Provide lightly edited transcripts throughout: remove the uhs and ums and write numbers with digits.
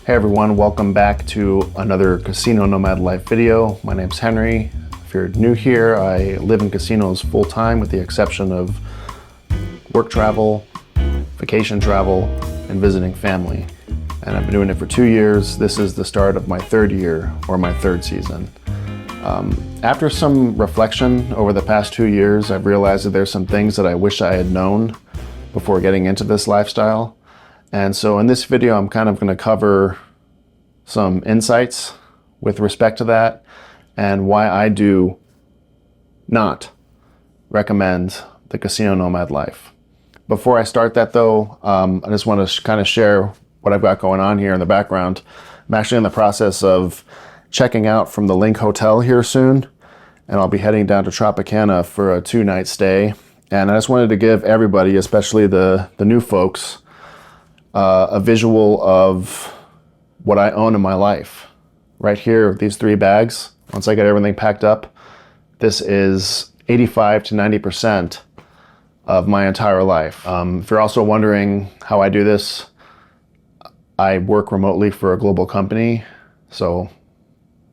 Hey everyone, welcome back to another Casino Nomad Life video. My name's Henry. If you're new here, I live in casinos full time with the exception of work travel, vacation travel, and visiting family. And I've been doing it for 2 years. This is the start of my third year, or my third season. After some reflection over the past 2 years, I've realized that there's some things that I wish I had known before getting into this lifestyle. And so in this video, I'm kind of going to cover some insights with respect to that and why I do not recommend the Casino Nomad life. Before I start that though, I just want to kind of share what I've got going on here in the background. I'm actually in the process of checking out from the Link Hotel here soon, and I'll be heading down to Tropicana for a 2-night stay. And I just wanted to give everybody, especially the new folks, a visual of what I own in my life. Right here, these 3 bags, once I get everything packed up, this is 85 to 90% of my entire life. If you're also wondering how I do this, I work remotely for a global company, so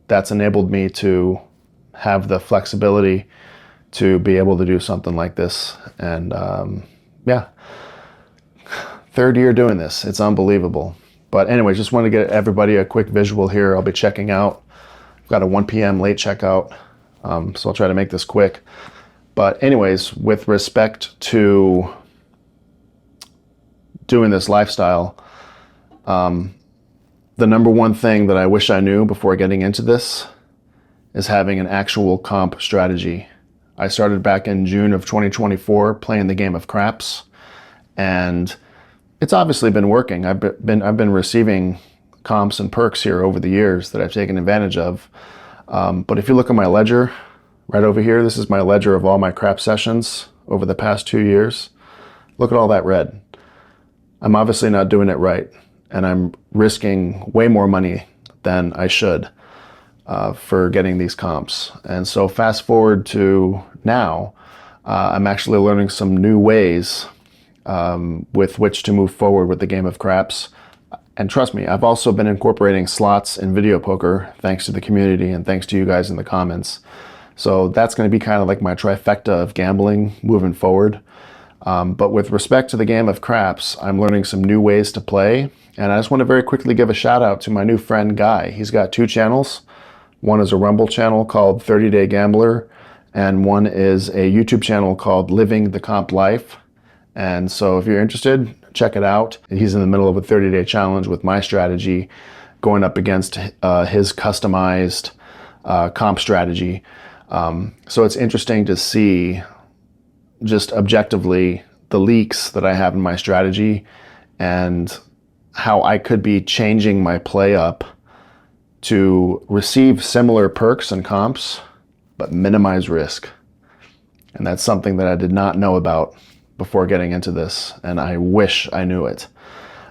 that's enabled me to have the flexibility to be able to do something like this. And yeah, third year doing this, it's unbelievable. But anyway, just want to get everybody a quick visual here. I'll be checking out. I've got a 1 p.m. late checkout, so I'll try to make this quick. But anyways, with respect to doing this lifestyle, the number one thing that I wish I knew before getting into this is having an actual comp strategy. I started back in June of 2024 playing the game of craps, and it's obviously been working. I've been receiving comps and perks here over the years that I've taken advantage of. But if you look at my ledger right over here, this is my ledger of all my crap sessions over the past 2 years. Look at all that red. I'm obviously not doing it right, and I'm risking way more money than I should for getting these comps. And so fast forward to now, I'm actually learning some new ways with which to move forward with the game of craps. And trust me, I've also been incorporating slots and video poker thanks to the community and thanks to you guys in the comments. So that's going to be kind of like my trifecta of gambling moving forward. But with respect to the game of craps, I'm learning some new ways to play. And I just want to very quickly give a shout out to my new friend Guy. He's got 2 channels. One is a Rumble channel called 30 Day Gambler, and one is a YouTube channel called Living the Comp Life. And so if you're interested, check it out. He's in the middle of a 30-day challenge with my strategy going up against his customized comp strategy. So it's interesting to see just objectively the leaks that I have in my strategy and how I could be changing my play up to receive similar perks and comps, but minimize risk. And that's something that I did not know about before getting into this, and I wish I knew it.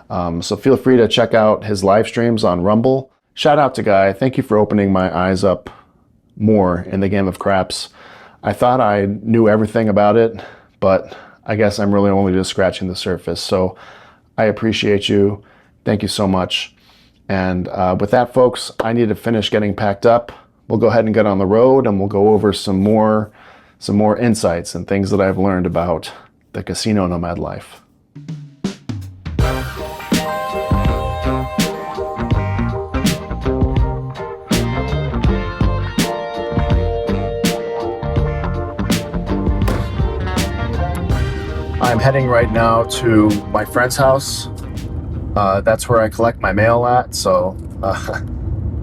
So feel free to check out his live streams on Rumble. Shout out to Guy. Thank you for opening my eyes up more in the game of craps. I thought I knew everything about it, but I guess I'm really only just scratching the surface. So I appreciate you. Thank you so much. And with that, folks, I need to finish getting packed up. We'll go ahead and get on the road, and we'll go over some more insights and things that I've learned about the Casino Nomad life. I'm heading right now to my friend's house. That's where I collect my mail at, so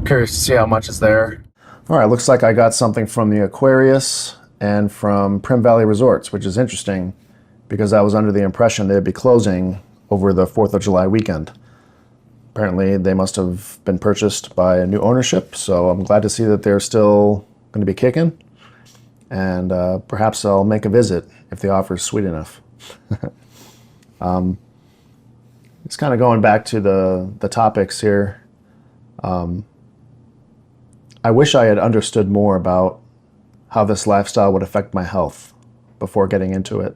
curious to see how much is there. All right, looks like I got something from the Aquarius and from Prim Valley Resorts, which is interesting because I was under the impression they'd be closing over the 4th of July weekend. Apparently they must have been purchased by a new ownership, so I'm glad to see that they're still going to be kicking, and perhaps I'll make a visit if the offer is sweet enough. It's kind of going back to the topics here. I wish I had understood more about how this lifestyle would affect my health before getting into it.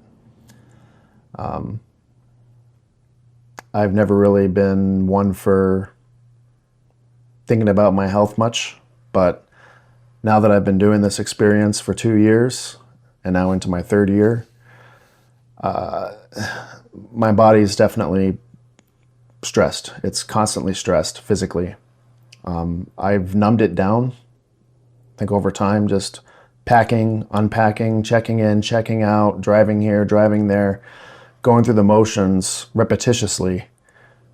I've never really been one for thinking about my health much, but now that I've been doing this experience for 2 years and now into my 3rd year, my body's definitely stressed. It's constantly stressed physically. I've numbed it down, I think over time, just packing, unpacking, checking in, checking out, driving here, driving there, going through the motions repetitiously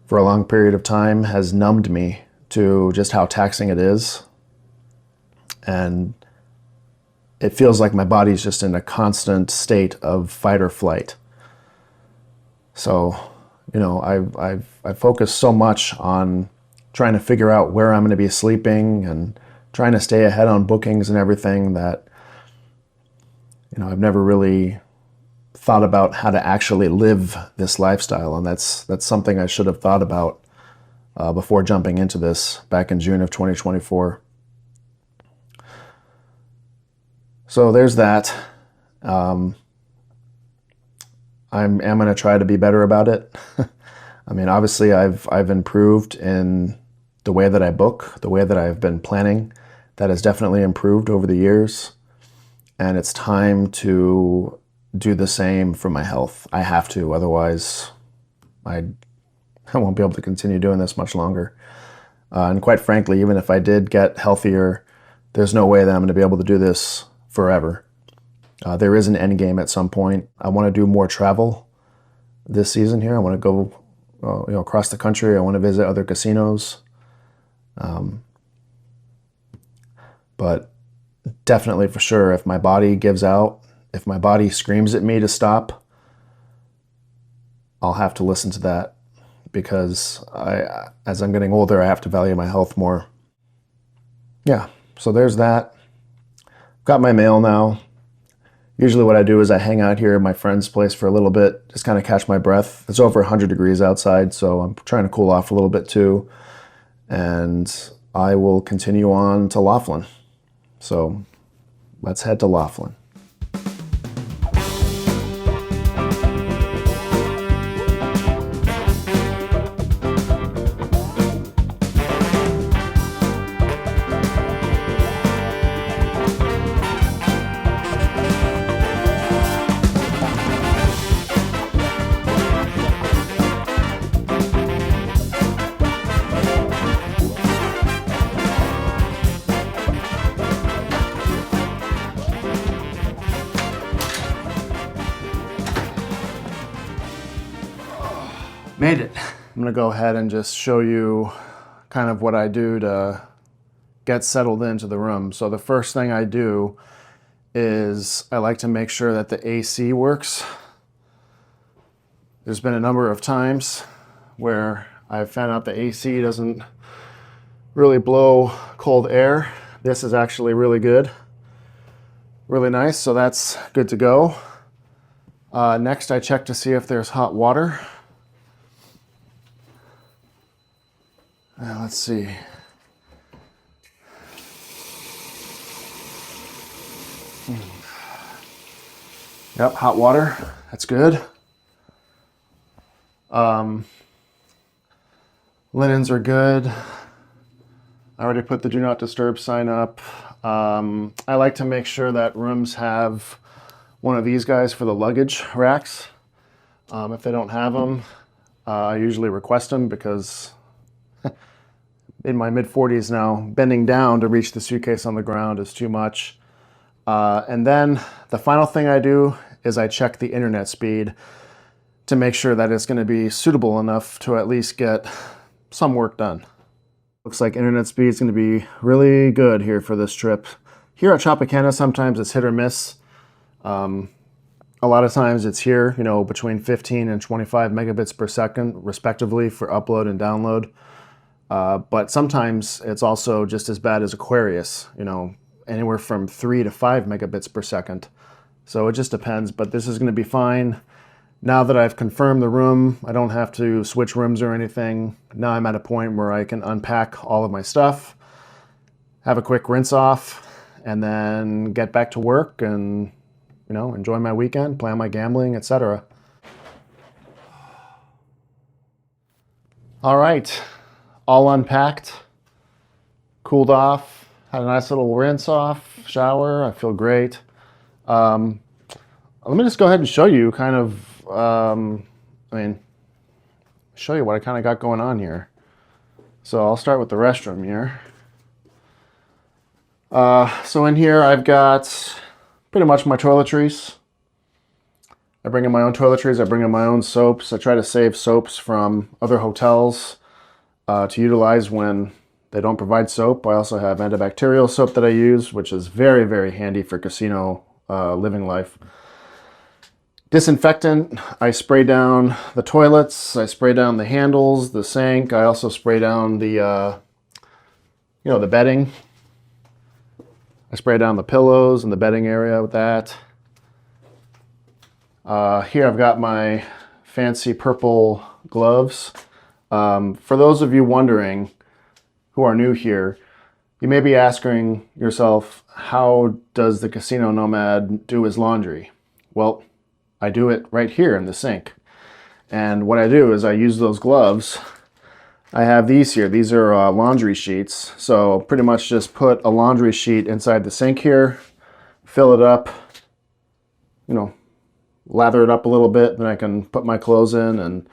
for a long period of time has numbed me to just how taxing it is. And it feels like my body's just in a constant state of fight or flight. So, you know, I've focused so much on trying to figure out where I'm going to be sleeping and trying to stay ahead on bookings and everything that, you know, I've never really thought about how to actually live this lifestyle. And that's something I should have thought about before jumping into this back in June of 2024. So there's that. I'm going to try to be better about it. I mean, obviously I've improved in the way that I book, the way that I've been planning. That has definitely improved over the years. And it's time to do the same for my health. I have to, otherwise I won't be able to continue doing this much longer. And quite frankly, even if I did get healthier, there's no way that I'm going to be able to do this forever. There is an end game at some point. I want to do more travel this season here. I want to go across the country. I want to visit other casinos. But definitely for sure, if my body gives out, if my body screams at me to stop, I'll have to listen to that, because as I'm getting older, I have to value my health more. Yeah, so there's that. Got my mail now. Usually what I do is I hang out here at my friend's place for a little bit, just kind of catch my breath. It's over 100 degrees outside, so I'm trying to cool off a little bit too. And I will continue on to Laughlin. So let's head to Laughlin. Made it. I'm gonna go ahead and just show you kind of what I do to get settled into the room. So the first thing I do is I like to make sure that the AC works. There's been a number of times where I've found out the AC doesn't really blow cold air. This is actually really good, really nice, so that's good to go. Next, I check to see if there's hot water. Let's see. Yep, hot water. That's good. Linens are good. I already put the do not disturb sign up. I like to make sure that rooms have one of these guys for the luggage racks. If they don't have them, I usually request them, because in my mid-40s now, bending down to reach the suitcase on the ground is too much. And then the final thing I do is I check the internet speed to make sure that it's going to be suitable enough to at least get some work done. Looks like internet speed is going to be really good here for this trip. Here at Tropicana, sometimes it's hit or miss. A lot of times it's here, between 15 and 25 megabits per second, respectively, for upload and download. But sometimes it's also just as bad as Aquarius, anywhere from 3 to 5 megabits per second. So it just depends, but this is going to be fine. Now that I've confirmed the room, I don't have to switch rooms or anything. Now I'm at a point where I can unpack all of my stuff, have a quick rinse off, and then get back to work and, enjoy my weekend, plan my gambling, etc. All right, all unpacked. cooled off, had a nice little rinse off, shower. I feel great. Let me just go ahead and show you kind of, show you what I kind of got going on here. So I'll start with the restroom here. So in here I've got pretty much my toiletries. I bring in my own toiletries, I bring in my own soaps. I try to save soaps from other hotels to utilize when they don't provide soap. I also have antibacterial soap that I use, which is very, very handy for casino living life. Disinfectant, I spray down the toilets, I spray down the handles, the sink. I also spray down the, the bedding. I spray down the pillows and the bedding area with that. Here I've got my fancy purple gloves. For those of you wondering who are new here, you may be asking yourself, how does the casino nomad do his laundry? Well, I do it right here in the sink. And what I do is I use those gloves. I have these here. These are laundry sheets. So pretty much just put a laundry sheet inside the sink here, fill it up, lather it up a little bit, then I can put my clothes in, and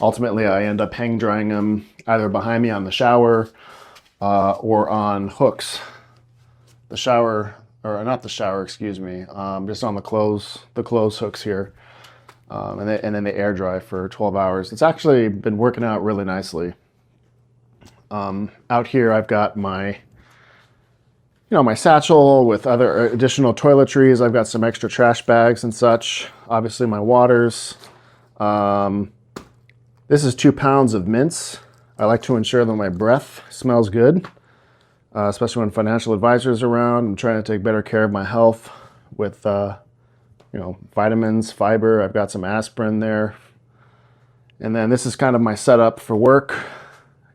ultimately I end up hang drying them either behind me on the shower or on hooks. The shower, or not the shower, excuse me, just on the clothes hooks here. And then they air dry for 12 hours. It's actually been working out really nicely. Out here I've got my my satchel with other additional toiletries. I've got some extra trash bags and such. Obviously my waters. This is 2 pounds of mints. I like to ensure that my breath smells good, especially when financial advisors are around. I'm trying to take better care of my health with, vitamins, fiber. I've got some aspirin there. And then this is kind of my setup for work.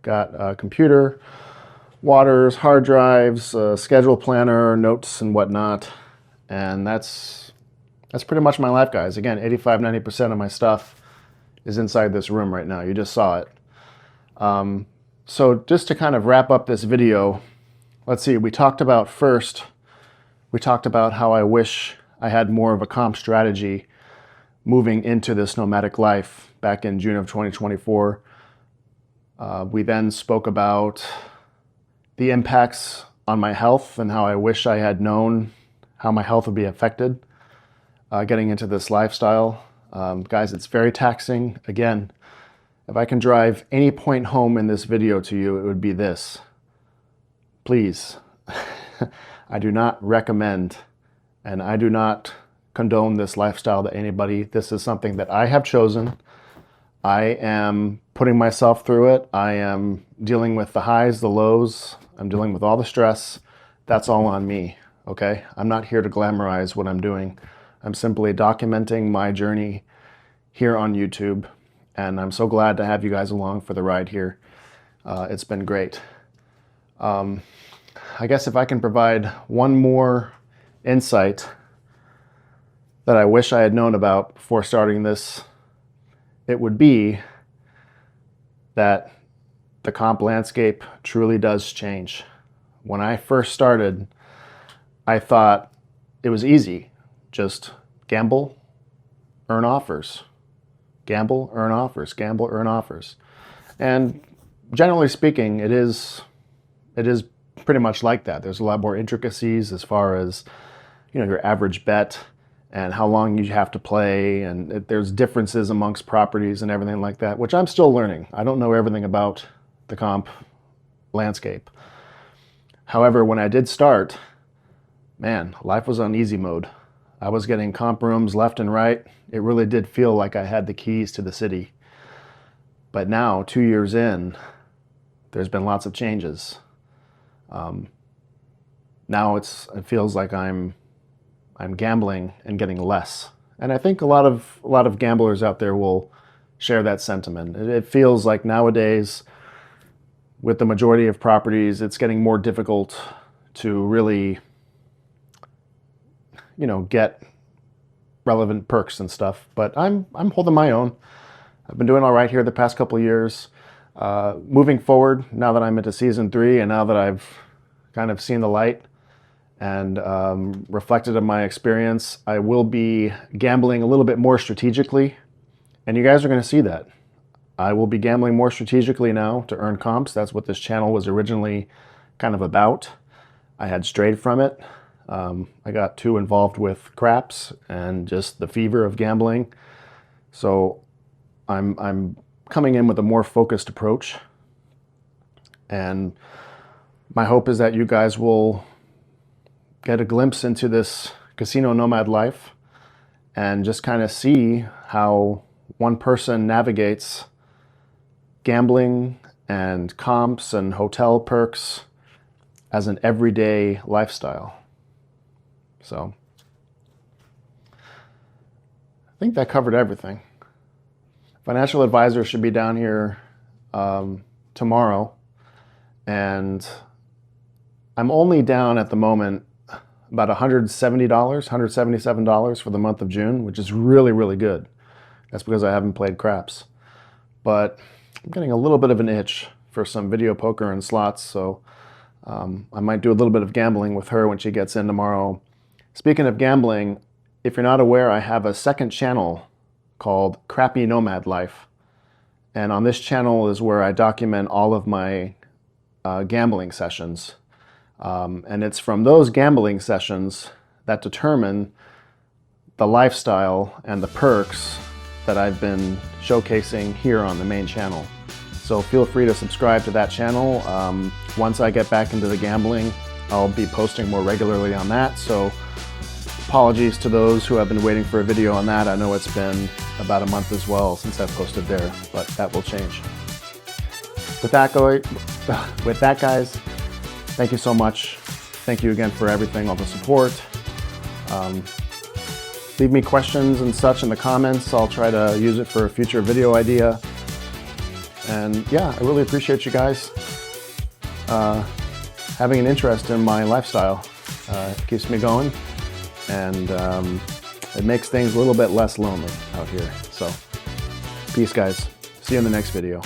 Got a computer, waters, hard drives, schedule planner, notes and whatnot. And that's pretty much my life, guys. Again, 85–90% of my stuff is inside this room right now. You just saw it. So just to kind of wrap up this video, let's see, we talked about how I wish I had more of a comp strategy moving into this nomadic life back in June of 2024. We then spoke about the impacts on my health and how I wish I had known how my health would be affected getting into this lifestyle. Guys, it's very taxing. Again, if I can drive any point home in this video to you, it would be this. Please, I do not recommend and I do not condone this lifestyle to anybody. This is something that I have chosen. I am putting myself through it. I am dealing with the highs, the lows. I'm dealing with all the stress. That's all on me, okay? I'm not here to glamorize what I'm doing. I'm simply documenting my journey here on YouTube, and I'm so glad to have you guys along for the ride here. It's been great. I guess if I can provide one more insight that I wish I had known about before starting this, it would be that the comp landscape truly does change. When I first started, I thought it was easy. Just gamble, earn offers. Gamble, earn offers. Gamble, earn offers. And generally speaking, it is pretty much like that. There's a lot more intricacies as far as your average bet and how long you have to play, and there's differences amongst properties and everything like that, which I'm still learning. I don't know everything about the comp landscape. However, when I did start, man, life was on easy mode. I was getting comp rooms left and right. It really did feel like I had the keys to the city. But now, 2 years in, there's been lots of changes. Now it feels like I'm gambling and getting less. And I think a lot of gamblers out there will share that sentiment. It feels like nowadays, with the majority of properties, it's getting more difficult to really, get relevant perks and stuff. But I'm holding my own. I've been doing all right here the past couple of years. Moving forward, now that I'm into season 3, and now that I've kind of seen the light and reflected on my experience, I will be gambling a little bit more strategically, and you guys are going to see that. I will be gambling more strategically now to earn comps. That's what this channel was originally kind of about. I had strayed from it. I got too involved with craps and just the fever of gambling. So I'm coming in with a more focused approach. And my hope is that you guys will get a glimpse into this casino nomad life and just kind of see how one person navigates gambling and comps and hotel perks as an everyday lifestyle. So I think that covered everything. Financial advisor should be down here tomorrow, and I'm only down at the moment about $170, $177 for the month of June, which is really, really good. That's because I haven't played craps. But I'm getting a little bit of an itch for some video poker and slots, so I might do a little bit of gambling with her when she gets in tomorrow. Speaking of gambling, if you're not aware, I have a second channel called Crappy Nomad Life. And on this channel is where I document all of my gambling sessions. And it's from those gambling sessions that determine the lifestyle and the perks that I've been showcasing here on the main channel. So feel free to subscribe to that channel. Once I get back into the gambling, I'll be posting more regularly on that. So apologies to those who have been waiting for a video on that. I know it's been about a month as well since I've posted there, but that will change. With that, guys, thank you so much. Thank you again for everything, all the support. Leave me questions and such in the comments. I'll try to use it for a future video idea. And yeah, I really appreciate you guys having an interest in my lifestyle. It keeps me going, and it makes things a little bit less lonely out here. So peace, guys. See you in the next video.